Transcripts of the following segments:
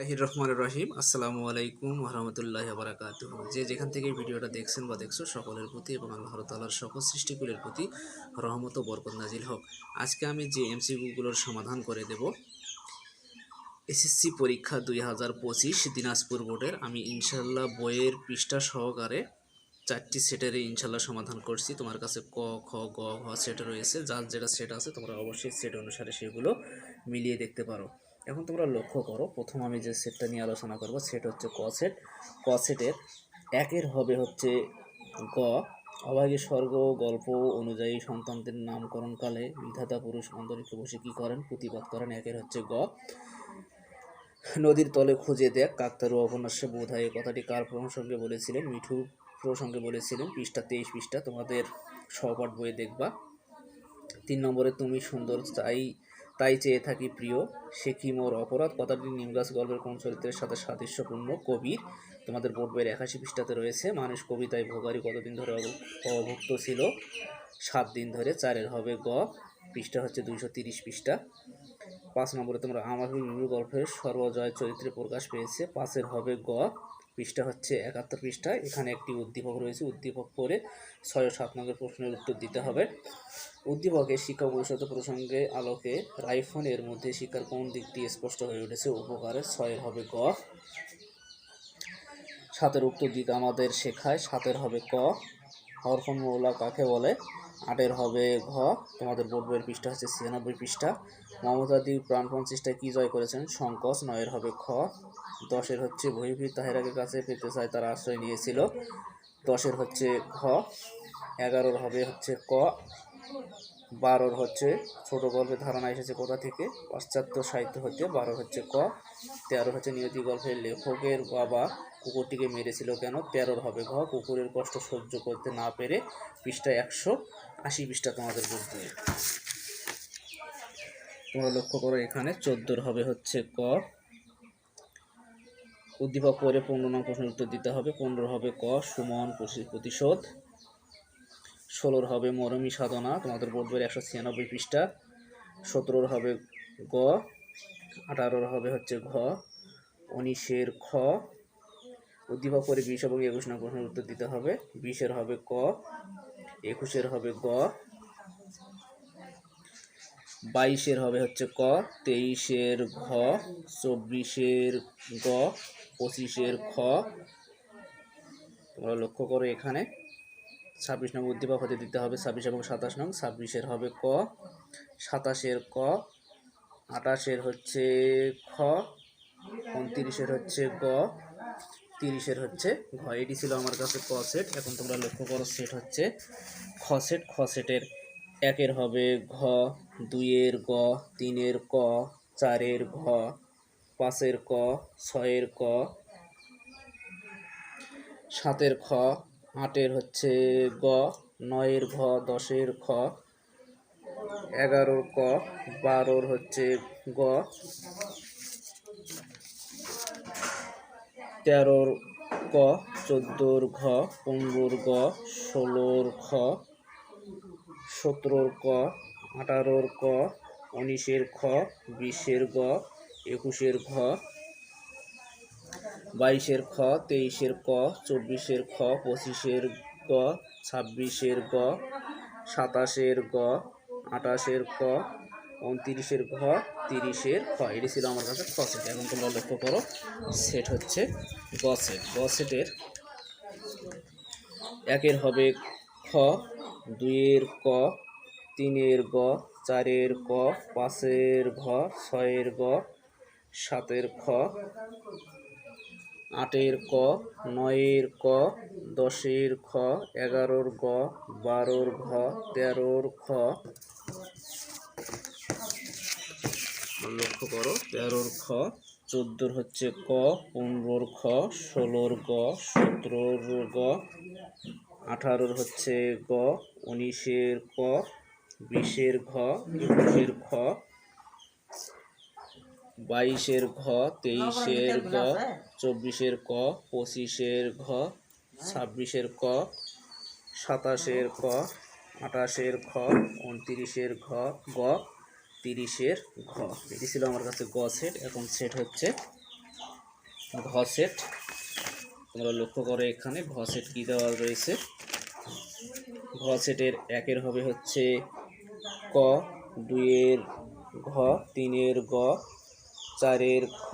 রহিম আসসালামু আলাইকুম ওরহমতুল্লাহ বারাকাতুহু। যে যেখান থেকে ভিডিওটা দেখছেন বা দেখছো সকলের প্রতি এবং আল্লাহ তাআলার সকল সৃষ্টিকুলের প্রতি রহমত ও বরকত নাজিল হোক। আজকে আমি যে এমসিকিউগুলোর সমাধান করে দেব এসএসসি পরীক্ষা 2025 দিনাজপুর বোর্ডের, আমি ইনশাল্লাহ বইয়ের পৃষ্ঠা সহকারে 4টি সেটের ইনশাল্লাহ সমাধান করছি। তোমার কাছে ক, খ, গ, ঘ সেট রয়েছে, যার যেটা সেট আছে তোমরা অবশ্যই সেট অনুসারে সেগুলো মিলিয়ে দেখতে পারো। এখন তোমরা লক্ষ্য করো, প্রথম আমি যে সেটটা নিয়ে আলোচনা করব সেট হচ্ছে ক সেট। ক সেটের একের হবে হচ্ছে গ, অভাগী স্বর্গ গল্প অনুযায়ী সন্তানদের নামকরণকালে বিধাতা পুরুষ অন্তরিক্ষে বসে কী করেন? প্রতিবাদ করেন। একের হচ্ছে গ। নদীর তলে খুঁজে দেখ কাকতাড়ুয়া উপন্যাসে বোধহয় এই কথাটি কার প্রসঙ্গে বলেছিলেন? মিঠু প্রসঙ্গে বলেছিলেন। পৃষ্ঠা 23 পৃষ্ঠা তোমাদের সহপাঠ বইয়ে দেখবা। 3 নম্বরে তুমি সুন্দর তাই চেয়ে থাকি প্রিয়, সে কি মোর অপরাধ কথাটি নিমগাছ গল্পের কোন চরিত্রের সাথে সাদৃশ্যপূর্ণ? কবির। তোমাদের বোর্ড বইয়ের 81 পৃষ্ঠাতে রয়েছে। মানুষ কবিতায় ভোগারি কতদিন ধরে অভুক্ত ছিল? 7 দিন ধরে। 4-এর হবে গ। পৃষ্ঠা হচ্ছে 230 পৃষ্ঠা। 5 নম্বরে তোমরা আমার বিবি গল্পের সর্বজয় চরিত্রে প্রকাশ পেয়েছে। 5-এর হবে গ। পৃষ্ঠা হচ্ছে 71 পৃষ্ঠা। এখানে একটি উদ্দীপক রয়েছে, উদ্দীপক পড়ে 6 ও 7 নম্বরের প্রশ্নের উত্তর দিতে হবে। উদ্দীপকের শিক্ষা ভবিষ্যৎ প্রসঙ্গে আলোকে রাইফোনের মধ্যে শিক্ষার কোন দিকটি স্পষ্ট হয়ে উঠেছে? উপকারের। 6-এর হবে গ। 7-এর উক্ত দিক আমাদের শেখায়। 7-এর হবে ক। হরফন মৌলা কাকে বলে? 8-এর হবে ঘ। তোমাদের বোর্ড বইয়ের পৃষ্ঠা হচ্ছে 96 পৃষ্ঠা। মমতাদি প্রাণপণ চেষ্টায় কি জয় করেছেন? সংকোচ। 9-এর হবে খ। 10-এর হচ্ছে বহির্ভূত তাহেরাকে কাছে পেতে চায়, তারা আশ্রয় নিয়েছিল। 10-এর হচ্ছে ঘ। 11-এর হবে হচ্ছে ক। 12-এর হচ্ছে ছোট গল্পের ধারণা এসেছে কোথা থেকে? পাশ্চাত্য সাহিত্য হতে। 12-এর হচ্ছে ক। 13-এর হচ্ছে নিয়তি গল্পের লেখকের বাবা কুকুরটিকে মেরেছিল কেন? 13-এর হবে ঘ। কুকুরের কষ্ট সহ্য করতে না পেরে। পৃষ্ঠা 180 পৃষ্ঠা তোমাদের বলতে। তোমরা লক্ষ্য করো এখানে 14-এর হবে হচ্ছে ক। উদ্দীপক পরে 15 নং প্রশ্নের উত্তর দিতে হবে। 15-এর হবে ক সুমন প্রতিশোধ। 16-এর হবে মরমী সাধনা, তোমাদের বোর্ড বইয়ের 196 পৃষ্ঠা। 17-এর হবে গ। 18-এর হবে হচ্ছে ঘ। 19-এর খ। উদ্দীপক পরে 20 এবং 21 নং প্রশ্নের উত্তর দিতে হবে। 20-এর হবে ক। 21-এর হবে গ। 22-এর হবে হচ্ছে ক। 23-এর ঘ। 24-এর গ। 25-এর খ। তোমরা লক্ষ্য করো এখানে 26 নং উদ্দীপক হতে দিতে হবে 26 এবং 27 নং। 26-এর হবে ক। 27-এর ক। 28-এর হচ্ছে খ। 29-এর হচ্ছে গ। 30-এর হচ্ছে ঘ। এটি ছিল আমার কাছে ক সেট। এখন তোমরা লক্ষ্য করো সেট হচ্ছে খ সেট। খ সেটের 1-এর হবে ঘ, 2-এর গ, 3-এর ক, 4-এর ঘ, 5-এর ক, 6-এর ক, 7-এর খ, 8-এর হচ্ছে গ, 9-এর ঘ, 10-এর খ, 11-এর ক, 12-এর হচ্ছে গ, 13-এর ক, 14-এর ঘ, 15-এর গ, 16-এর খ, 17-এর ক, 18-এর ক, 19-এর খ, 20-এর গ, 21-এর ঘ, 22-এর খ, 23-এর ক, 24-এর খ, 25-এর গ, 26-এর গ, 27-এর গ, 28-এর ক, 29-এর ঘ, 30-এর খ। এটি ছিল আমার কাছে খ সেট। এখন তোমরা লক্ষ্য করো সেট হচ্ছে গ সেট। গ সেটের 1-এর হবে খ, 2-এর ক, 3-এর গ, 4-এর ক, 5-এর ঘ, 6-এর গ, 7-এর খ, 8-এর ক, 9-এর ক, 10-এর খ, 11-এর গ, 12-এর ঘ, 13-এর খ। লক্ষ্য করো 13-এর খ, 14-এর হচ্ছে ক, 15-এর খ, 16-এর গ, 17-এর গ, 18-এর হচ্ছে গ, 19-এর ক, 20-এর ঘ, 21-এর খ, 22-এর ঘ, 23-এর গ, 24-এর ক, 25-এর ঘ, 26-এর ক, 27-এর ক, 28-এর খ, 29-এর ঘ, 30-এর ঘ। এটি ছিল আমার কাছে গ সেট। এখন সেট হচ্ছে ঘ সেট। তোমরা লক্ষ্য করো এখানে ঘ সেট কী দেওয়া রয়েছে। ঘ সেটের একের হবে হচ্ছে ক, দুইয়ের ঘ, তিনের গ, চারের খ,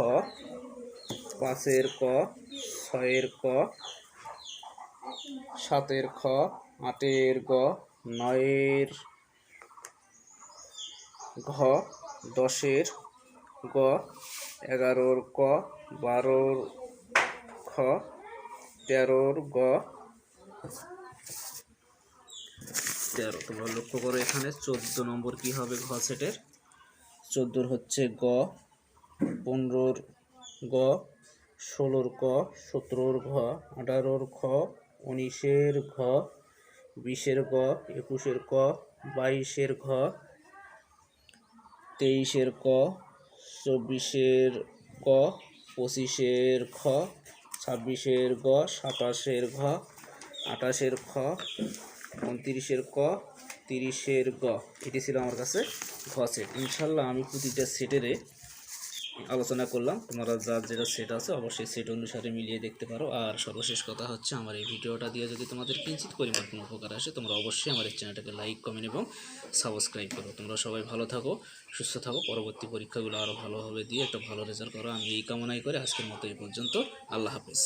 পাঁচের ক, ছয়ের ক, সাতের খ, আটের গ, নয়ের ঘ, দশের গ, এগারোর ক, বারোর খ, তেরোর গ, 13। তোমরা লক্ষ্য করো এখানে 14 নম্বর কি হবে ঘ সেটের। 14 হচ্ছে গ, 15-র গ, 16-র ক, 17-র ঘ, 18-র খ, 19-এর ঘ, 20-এর গ, 21-এর ক, 22-এর ঘ, 23-এর ক, 24-এর ক, 25-এর খ, 26-এর গ, 27-এর ঘ, 28-এর খ, 29-এর ক, 30-এর গ। এটি ছিল আমার কাছে ঘ সেট। ইনশাল্লাহ আমি প্রতিটা সেটেরে আলোচনা করলাম, তোমরা যার যেটা সেট আছে অবশ্যই সেট অনুসারে মিলিয়ে দেখতে পারো। আর সর্বশেষ কথা হচ্ছে, আমার এই ভিডিওটা দিয়ে যদি তোমাদের কিঞ্চিত পরিমাণ কোনো উপকার আসে, তোমরা অবশ্যই আমার এই চ্যানেলটাকে লাইক, কমেন্ট এবং সাবস্ক্রাইব করো। তোমরা সবাই ভালো থাকো, সুস্থ থাকো, পরবর্তী পরীক্ষাগুলো আরও ভালোভাবে দিয়ে একটা ভালো রেজাল্ট করো, আমি এই কামনাই করে আজকের মতো এই পর্যন্ত। আল্লাহ হাফেজ।